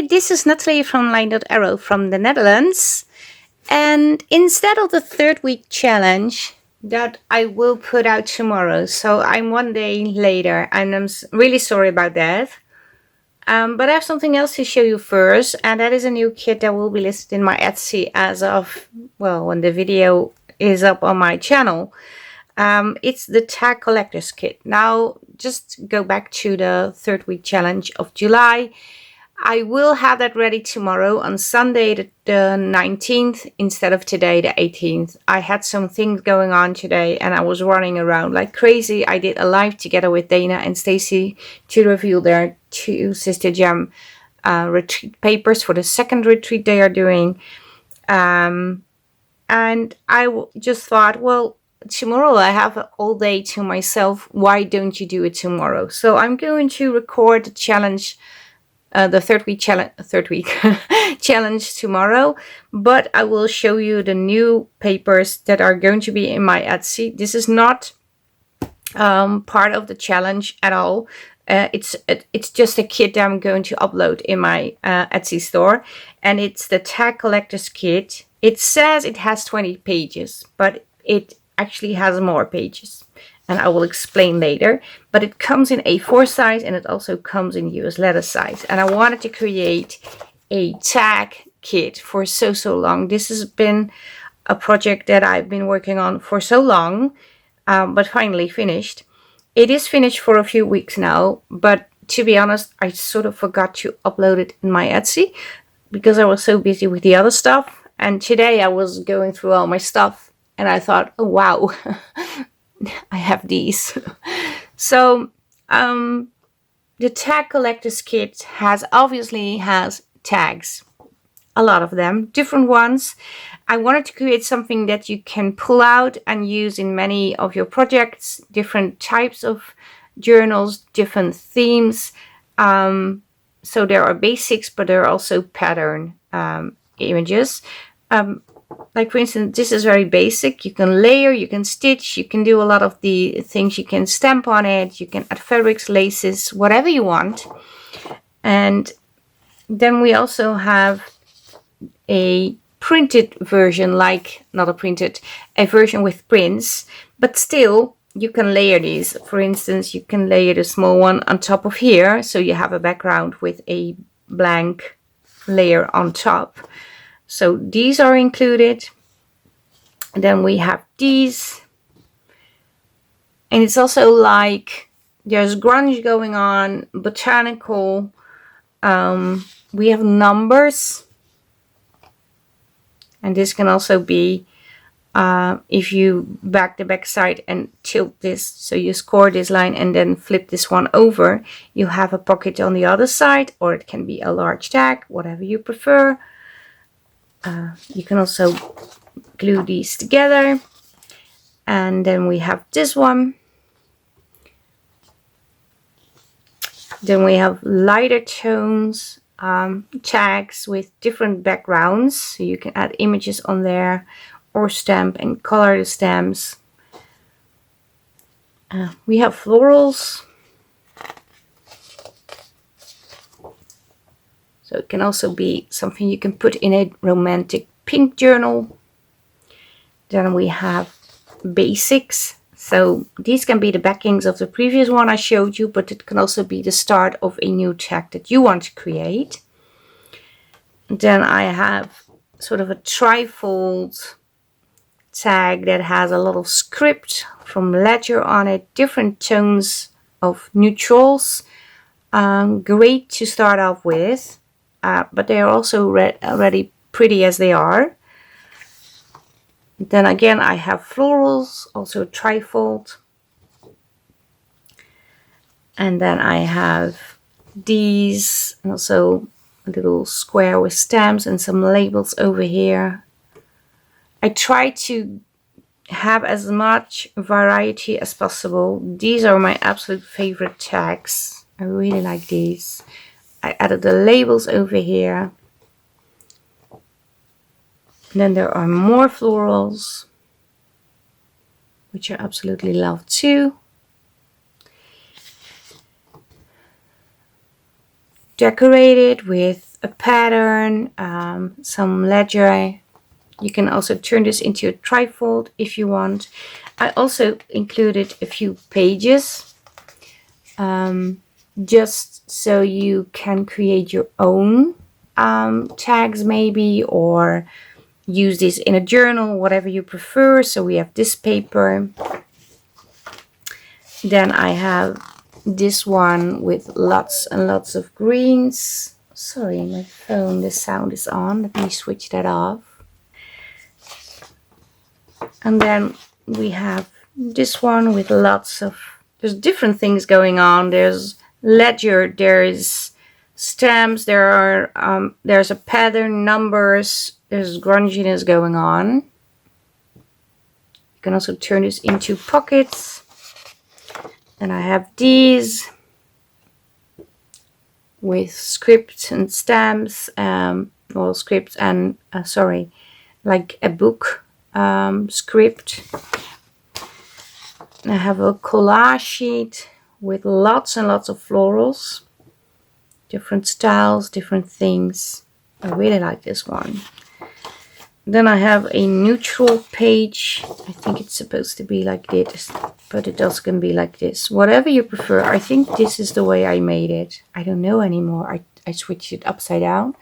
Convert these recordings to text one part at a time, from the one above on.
Hi, this is Nathalie from LineDotArrow from the Netherlands. And instead of the 3rd week challenge that I will put out tomorrow, so I'm 1 day later, and I'm really sorry about that. But I have something else to show you first, and that is a new kit that will be listed in my Etsy as of, well, when the video is up on my channel. It's the Tag Collector's Kit. Now, just go back to the 3rd week challenge of July. I will have that ready tomorrow on Sunday the 19th instead of today the 18th. I had some things going on today and I was running around like crazy. I did a live together with Dana and Stacy to reveal their 2 Sister Jam retreat papers for the 2nd retreat they are doing. And I just thought, well, tomorrow I have all day to myself. Why don't you do it tomorrow? So I'm going to record the challenge, the 3rd week challenge tomorrow, but I will show you the new papers that are going to be in my Etsy. This is not part of the challenge at all. It's just a kit that I'm going to upload in my Etsy store, and it's the Tag Collector's Kit. It says it has 20 pages, but it actually has more pages, and I will explain later. But it comes in A4 size and it also comes in US letter size. And I wanted to create a tag kit for so long. This has been a project that I've been working on for so long, but finally finished. It is finished for a few weeks now, but to be honest, I sort of forgot to upload it in my Etsy because I was so busy with the other stuff. And today I was going through all my stuff and I thought, oh wow, I have these. So the Tag Collector's Kit obviously has tags, a lot of them, different ones. I wanted to create something that you can pull out and use in many of your projects, different types of journals, different themes. So there are basics, but there are also pattern images. Like for instance, this is very basic. You can layer, you can stitch, you can do a lot of the things. You can stamp on it, you can add fabrics, laces, whatever you want. And then we also have a printed version, like not a printed, a version with prints, but still you can layer these. For instance, you can layer the small one on top of here, so you have a background with a blank layer on top. So these are included. And then we have these. And it's also like there's grunge going on, botanical. We have numbers. And this can also be if you back the back side and tilt this. So you score this line and then flip this one over. You have a pocket on the other side, or it can be a large tag, whatever you prefer. You can also glue these together. And then we have this one. Then we have lighter tones, tags with different backgrounds. So you can add images on there or stamp and color the stamps. We have florals. So it can also be something you can put in a romantic pink journal. Then we have basics. So these can be the backings of the previous one I showed you, but it can also be the start of a new tag that you want to create. Then I have sort of a trifold tag that has a little script from Ledger on it, different tones of neutrals. Great to start off with. But they are also already pretty as they are. Then again, I have florals, also trifold. And then I have these, and also a little square with stamps and some labels over here. I try to have as much variety as possible. These are my absolute favorite tags. I really like these. I added the labels over here. And then there are more florals, which I absolutely love too. Decorated with a pattern, some ledger. You can also turn this into a trifold if you want. I also included a few pages, just so you can create your own tags maybe, or use this in a journal, whatever you prefer. So we have this paper. Then I have this one with lots and lots of greens. Sorry, my phone, the sound is on. Let me switch that off. And then we have this one with lots of, there's different things going on. There's ledger, there's stamps, there's a pattern, numbers, there's grunginess going on. You can also turn this into pockets. And I have these with scripts and stamps, well, scripts and, sorry, like a book script. And I have a collage sheet with lots and lots of florals, different styles, different things. I really like this one. Then I have a neutral page. I think it's supposed to be like this, but it also can be like this. Whatever you prefer. I think this is the way I made it. I don't know anymore. I switched it upside down,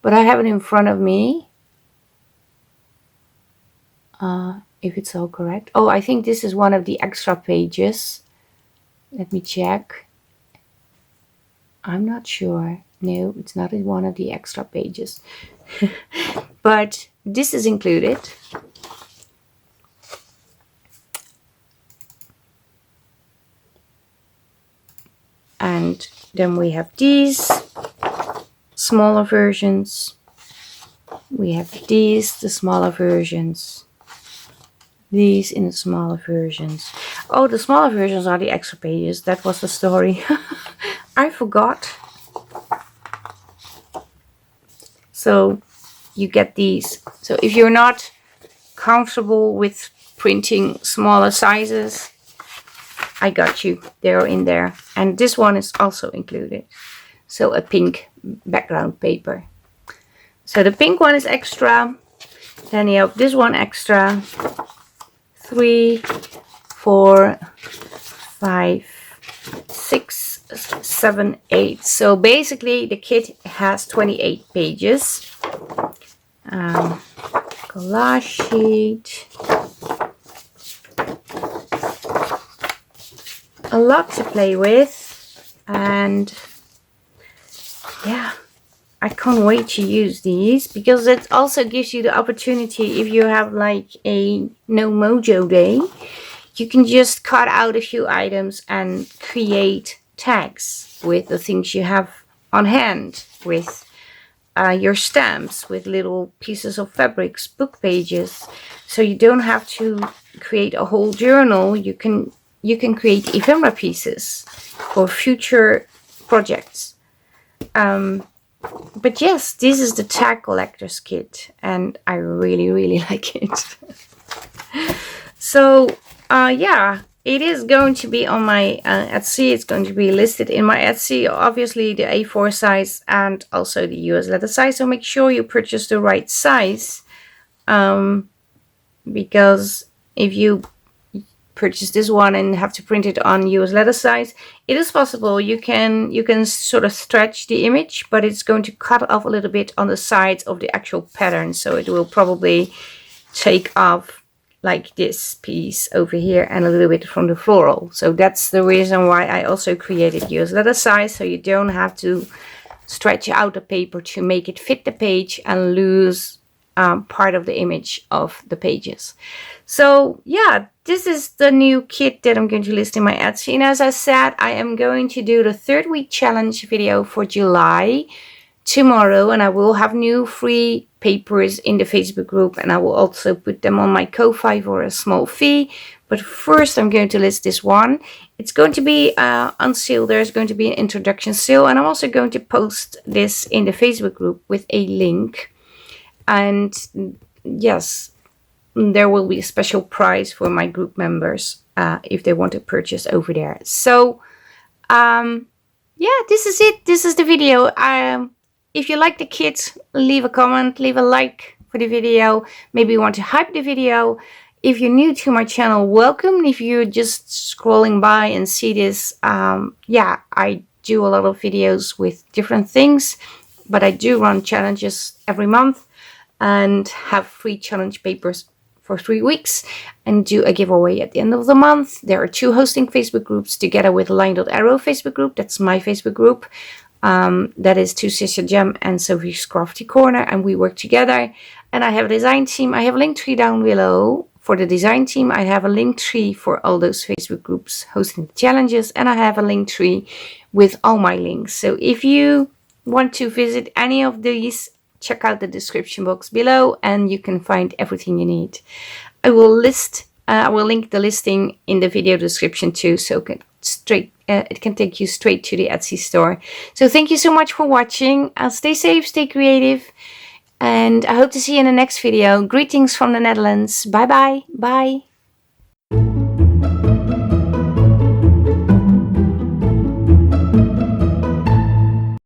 but I have it in front of me. If it's all correct. Oh, I think this is one of the extra pages. Let me check. I'm not sure. No, it's not one of the extra pages. But this is included. And then we have these smaller versions. We have these, the smaller versions. These in the smaller versions. Oh, the smaller versions are the extra pages. That was the story. I forgot. So you get these. So if you're not comfortable with printing smaller sizes, I got you. They're in there. And this one is also included. So a pink background paper. So the pink one is extra. Then you have this one extra. 3, 4, 5, 6, 7, 8. So basically the kit has 28 pages. Collage sheet. A lot to play with. And yeah, I can't wait to use these, because it also gives you the opportunity, if you have like a no mojo day, you can just cut out a few items and create tags with the things you have on hand, with your stamps, with little pieces of fabrics, book pages. So you don't have to create a whole journal. You can create ephemera pieces for future projects. But yes, this is the tag collector's kit, and I really like it. So yeah, it is going to be on my Etsy. It's going to be listed in my Etsy, obviously the A4 size and also the US letter size. So make sure you purchase the right size, because if you purchase this one and have to print it on US letter size, it is possible you can sort of stretch the image, but it's going to cut off a little bit on the sides of the actual pattern. So it will probably take off like this piece over here and a little bit from the floral. So that's the reason why I also created US letter size, so you don't have to stretch out the paper to make it fit the page and lose part of the image of the pages. So yeah, this is the new kit that I'm going to list in my Etsy. And as I said, I am going to do the 3rd week challenge video for July tomorrow, and I will have new free papers in the Facebook group, and I will also put them on my Ko-Fi for a small fee. But first I'm going to list this one. It's going to be on sale. There's going to be an introduction sale, and I'm also going to post this in the Facebook group with a link. And yes, there will be a special price for my group members if they want to purchase over there. So yeah, this is it. This is the video. if you like the kit, leave a comment, leave a like for the video. Maybe you want to hype the video. If you're new to my channel, welcome. If you're just scrolling by and see this, yeah, I do a lot of videos with different things, but I do run challenges every month and have free challenge papers for 3 weeks and do a giveaway at the end of the month. There are 2 hosting Facebook groups together with LineDotArrow Facebook group. That's my Facebook group. That is To Sister Gem and Sophie's Crafty Corner, and we work together. And I have a design team. I have a link tree down below for the design team. I have a link tree for all those Facebook groups hosting the challenges, and I have a link tree with all my links. So if you want to visit any of these, check out the description box below and you can find everything you need. I will link the listing in the video description too, so it can take you straight to the Etsy store. So thank you so much for watching. Stay safe, stay creative, and I hope to see you in the next video. Greetings from the Netherlands. Bye bye. Bye.